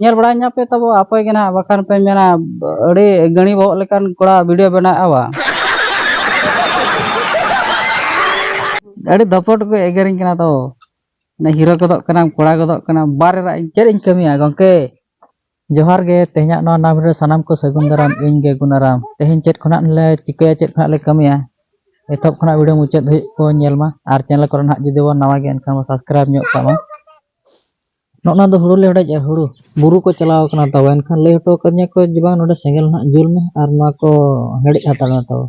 nyel baraña pe tabo apa gina bakan pe mena ade gani bawa lekan kora video bena awa ade dapot ko egerin kena to na hero kodok kana kora kodok kana bare ra cer ing kami gongke johar ge tehnya no nam re sanam ko sagun daram ing ge gunaram tehin chat khona le chikaya chat khona le kami ya etop khona video muchat hui ko nyel ma ar channel koron hak judi won nawa ge enkhan subscribe nyok ka ma nokna do huru le hada ja huru buru ko chalaw kana taw enkhan le to kanya ko jibang node sengel na jul me ar na ko hedi hata na taw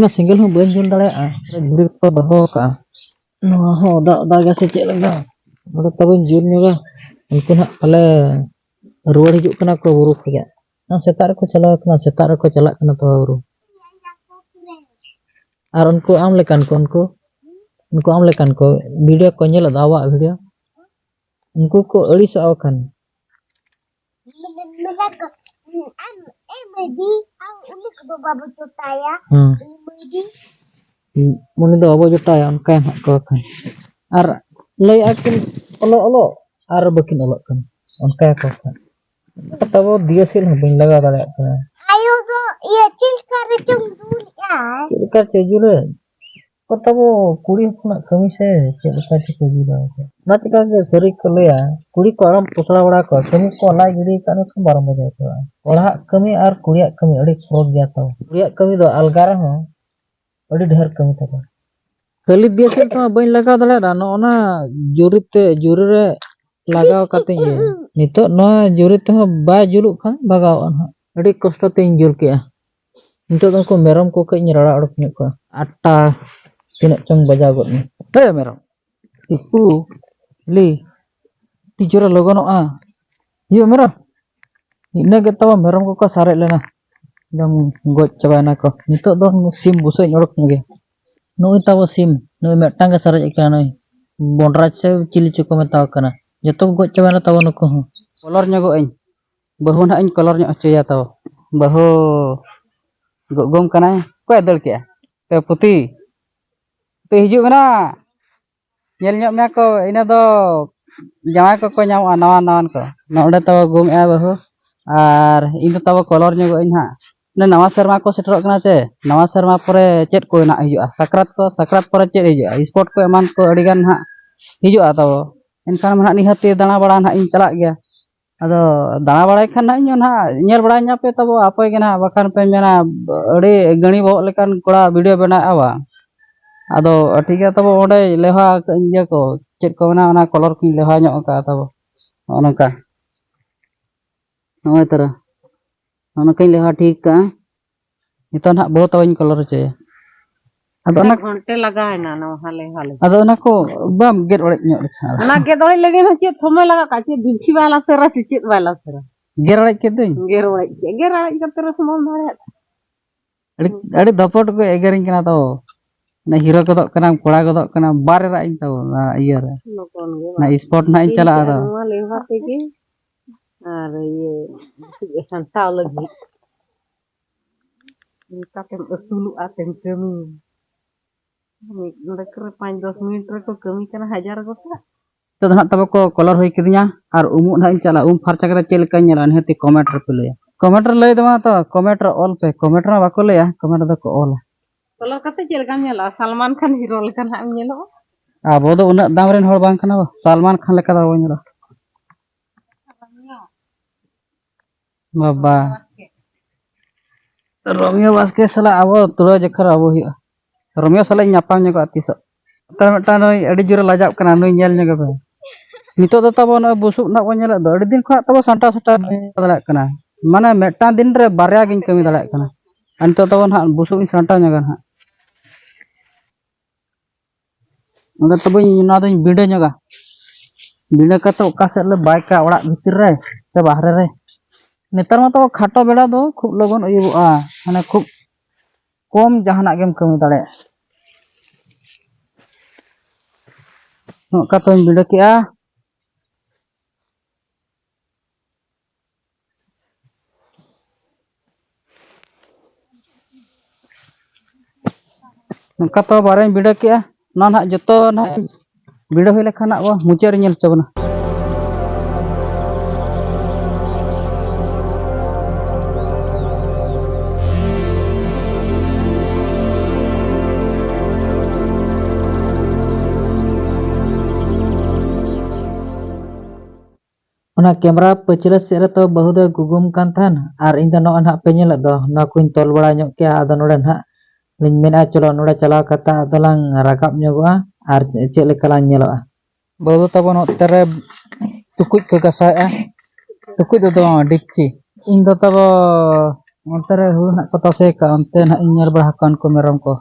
na sengel ho bain jul dale a guri ko doho ka no ho da ga se chet laga node tabin jul nyoga unku hak pale ruwar hijuk kana ko buru khaya na setar ko chalaw kana setar ko chalak kana taw buru ar unku am lekan ko unku am lekan ko video ko nyel dawa video उनको को अड़ी सौ खान मुनि दो बाबू जुटाया उनका हक को Khan are लय आकिन ओलो ओलो आर बकिन ओलो खान उनका को खान तब दियसिल हबिन लगा दाड़े आयो तो ये चिलका रे चिलका चेजुरे तब कुड़ी अपना कमी से चिलका चेजुरा ना चिका के सरी को लया कुड़ी को आराम पोसड़ा बड़ा को कमी को लाई गिरी काने को बारम बजे तो ओढ़ा कमी आर कुड़िया कमी अड़ी फरक गया तो कुड़िया कमी दो अलगार हो अड़ी ढेर कमी तब खाली दियसिल तो बइन लगा दाड़े ना ओना जुरी रे लगाव काते ये नितो न जुरी तो बाय जुलु खान भगाव अन अड़ी कष्ट ते जुल के नितो तो को मेरम को कई रड़ा अड़क ने को आटा तीन चंग बजा गो ने हे मेरम tipu li tijura logono a yo mera ina ge tawa merom ko sare lena dam goj chabana ko nito do sim busai nyodok nge noi tawa sim noi metang ge sare ikana noi bondraj se cili cuko metaw kana joto goj chabana tawa noko kolor nyago ain bahu na ain kolor nya achoya taw bahu gom kana ko edel ke pe puti te hiju mena nyel nyok me ko ina do jawai ko nyam nawan nawan ko node tawa gum e bahu ar ina tawa kolor nyogo in ha na nawa serma ko seterok kana che nawa serma pore chet ko na hijua sakrat pore chet hijua sport ko eman ko adigan ha hijua taw enkhan ma nihati dana bada na in chalak gya ado dana bada khan na in na nyel bada nya pe tabo apa ge na bakan pe mena adi gani bo lekan kora video bena awa ado ठीक है तब ओडे लेहा इया को check को ना ओना colour की लेहा ᱧᱚᱜ का तब ओनका नय तरह ओनका लेहा ठीक का नितो ना बहुत तवኝ कलर चे ado ओना घंटे लगा है ना हाले हाले ado ओना को बम गेट ओड़े ᱧᱚᱜ लिखा ओना गेट ओड़े लगे ना चेत समय लगा का चेत बिंची वाला सेरा से चेत वाला सेरा गेर ओड़े के दई गेर ओड़े का तेरा समान मारे अड़ी दपट को एगरिंग कना तो ना hero kodok kana kora kodok kana bare ra ing taw na iya ra na sport na ing chala ada lewat iki are ye santaw lagi kita tem usulu atem kami lekre 5-10 menit ko kami kana hajar ko to na tabo ko color hoy kidinya ar umu na ing chala farcha kara chel kan nyala heti comment re pele comment lay dama to comment all pe comment ra bako leya comment da ko all colour कते चेल का नेला Salman Khan hero लेकन हम नेलो आबो दो उना दाम rain हर बांग खाना सलमान खान लेका दाव नेलो बाबा रोमियो बास्के सला आबो तुलो जखर आबो हिया रोमियो सला न्यापाम न्यको अतिस ता मटा नय अडी जुरे लाजाब कना नय नेल न्यगे बे नितो दो तबो न बुसुक ना बो नेल दो अडी दिन खा तबो संटा दलाक कना माने मेटा दिन रे बारया गिन कमी दलाक कना अंतो तबो ना बुसुक संटा न्यगा ना उधर तो ना तो बिडे ᱧᱚᱜᱟ बिडे का तो का से ले बाइक का ओड़ा भीतर रे ते बाहर रे नेतर मा तो खाटो बेड़ा दो खूब लगन अयुबा माने खूब कम जहाना गेम कमी दाड़े का तो बिडे केआ का तो बारे बिडे केआ ना ना जतो ना बिडे होय लेखान अब मुचार नेल चबना ᱚᱱᱟ ᱠᱮᱢᱮᱨᱟ ᱯᱟᱹᱪᱷᱞᱟᱹ ᱥᱮᱫ ᱨᱮ ᱛᱚ ᱵᱟᱹᱦᱩ ᱫᱚ ᱜᱩᱜᱩᱢ ᱠᱟᱱ ᱛᱟᱦᱮᱱ ᱟᱨ ᱤᱧ ᱫᱚ ᱱᱚᱜᱼᱚᱭ ᱱᱟᱦᱟᱜ ᱯᱮ ᱧᱮᱞᱮᱫ ᱫᱚ ᱱᱚᱣᱟ ᱠᱚᱧ ᱛᱚᱞ ᱵᱟᱲᱟ ᱧᱚᱜ ᱠᱮᱜᱼᱟ ᱟᱫᱚ ᱱᱚᱰᱮ ᱱᱟᱦᱟᱜ ᱞᱤᱧ ᱢᱮᱱᱟ ᱪᱚᱞᱚ ᱱᱚᱰᱮ ᱪᱟᱞᱟᱣ ᱠᱟᱛᱮ ᱟᱫᱚ ᱞᱟᱝ ᱨᱟᱠᱟᱵ ᱧᱚᱜᱚᱜᱼᱟ ᱟᱨ ᱪᱮᱫ ᱞᱮᱠᱟ ᱞᱟᱝ ᱧᱮᱞᱚᱜᱼᱟ ᱵᱟᱹᱦᱩ ᱛᱟᱵᱚ ᱱᱚᱛᱮ ᱨᱮ ᱴᱩᱠᱩᱡ ᱠᱚ ᱜᱟᱥᱟᱣᱮᱜᱼᱟ ᱴᱩᱠᱩᱡ ᱫᱚ ᱰᱮᱠᱪᱤ ᱤᱧ ᱫᱚ ᱛᱟᱵᱚ ᱚᱱᱛᱮ ᱨᱮ ᱦᱩᱲᱩ ᱱᱟᱦᱟᱜ ᱠᱚ ᱛᱟᱥᱮ ᱠᱟᱜᱼᱟ ᱚᱱᱛᱮ ᱱᱟᱦᱟᱜ ᱤᱧ ᱧᱮᱞ ᱵᱟᱲᱟ ᱠᱚᱣᱟ ᱩᱱᱠᱩ ᱢᱮᱨᱚᱢ ko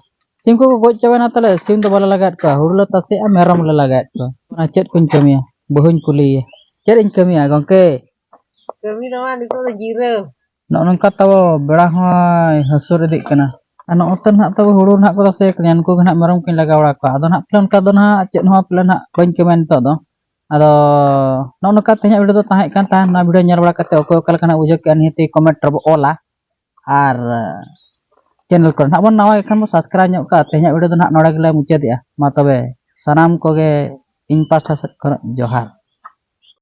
ᱥᱤᱢ ᱠᱚᱠᱚ ᱜᱚᱡ ᱪᱟᱵᱟᱭᱱᱟ ᱛᱟᱦᱞᱮ ᱥᱤᱢ ᱫᱚ ᱵᱟᱞᱮ ᱞᱟᱜᱟᱣᱮᱫ ᱠᱚᱣᱟ ᱦᱩᱲᱩ ᱞᱮ ᱛᱟᱥᱮᱜᱼᱟ ᱢᱮᱨᱚᱢ ᱞᱮ ᱞᱟᱜᱟᱣᱮᱫ ᱠᱚᱣᱟ ᱚᱱᱟ ᱪᱮᱫ ᱠᱚᱧ ᱠᱟᱹᱢᱤᱭᱟ ᱵᱟᱹᱦᱩᱧ ᱠᱩᱞᱤᱭᱮᱭᱟ ᱪᱮᱫ ᱤᱧ ᱠᱟᱹᱢᱤᱭᱟ ᱜᱚᱝᱠᱮ kami naman dito na gira ᱱᱚᱜᱼᱚ ᱱᱚᱝᱠᱟ ᱛᱟᱵᱚ ᱵᱮᱲᱟ ᱦᱚᱸᱭ ᱦᱟᱹᱥᱩᱨ ᱤᱫᱤᱜ ᱠᱟᱱᱟ ᱟᱨ ᱱᱚᱜᱼᱚᱛᱮ ᱱᱟᱦᱟᱜ ᱛᱟᱵᱚ ᱦᱩᱲᱩ ᱱᱟᱦᱟᱜ ᱠᱚ ᱛᱟᱥᱮ ᱠᱟᱱᱟ ᱩᱱᱠᱩ ᱜᱮ ᱱᱟᱦᱟᱜ ᱢᱮᱨᱚᱢ ᱠᱚᱧ ᱞᱟᱜᱟᱣ ᱵᱟᱲᱟ ᱠᱚᱣᱟ ᱟᱫᱚ ᱱᱟᱦᱟᱜ ᱚᱱᱠᱟ ᱫᱚ ᱱᱟᱦᱟᱜ ᱪᱮᱫ ᱦᱚᱸ ᱯᱟᱞᱮ ᱱᱟᱦᱟᱜ ᱵᱟᱹᱧ ᱠᱟᱹᱢᱤᱭᱟ ᱱᱤᱛᱚᱜ ᱫᱚ ᱟᱫᱚ ᱱᱚᱜᱼᱚ ᱱᱚᱝᱠᱟ ᱛᱮᱦᱮᱧᱟᱜ ᱵᱷᱤᱰᱤᱭᱳ ᱫᱚ ᱛᱟᱦᱮᱸ ᱠᱟᱱ ᱛᱟᱦᱮᱸ ᱱᱚᱣᱟ ᱵᱷᱤᱰᱤᱭᱳ ᱧᱮᱞ ᱵᱟᱲᱟ ᱠᱟᱛᱮ ᱚᱠᱚᱭ ᱚᱠᱟ ᱞᱮᱠᱟᱱᱟᱜ ᱵᱩᱡᱷᱟᱹᱣ ᱠᱮᱜᱼᱟ ᱱᱤᱦᱟᱹᱛ ᱠᱚᱢᱮᱱᱴ ᱨᱮᱵᱚ ᱚᱞᱟ ᱟᱨ ᱪᱮᱱᱮᱞ ᱠᱚᱨᱮ ᱱᱟᱦᱟᱜ ᱵᱚᱱ ᱱᱟᱣᱟ ᱜᱮᱠᱷᱟᱱ ᱵᱚᱱ ᱥᱟᱵᱥᱠᱨᱟइब ᱧᱚᱜ ᱠᱟᱜᱼᱟ ᱛᱮᱦᱮᱧᱟᱜ ᱵᱷᱤᱰᱤᱭᱳ ᱫᱚ ᱱᱟᱦᱟᱜ ᱱᱚᱰᱮ ᱜᱮᱞᱮ ᱢᱩᱪᱟᱹᱫᱮᱜᱼᱟ ᱢᱟ ᱛᱚᱵᱮ ᱥᱟᱱᱟᱢ ᱠᱚᱜᱮ ᱤᱧ ᱯᱟᱥᱴᱟ ᱥᱮᱫ ᱠᱷᱚᱱ ᱡᱚᱦᱟᱨ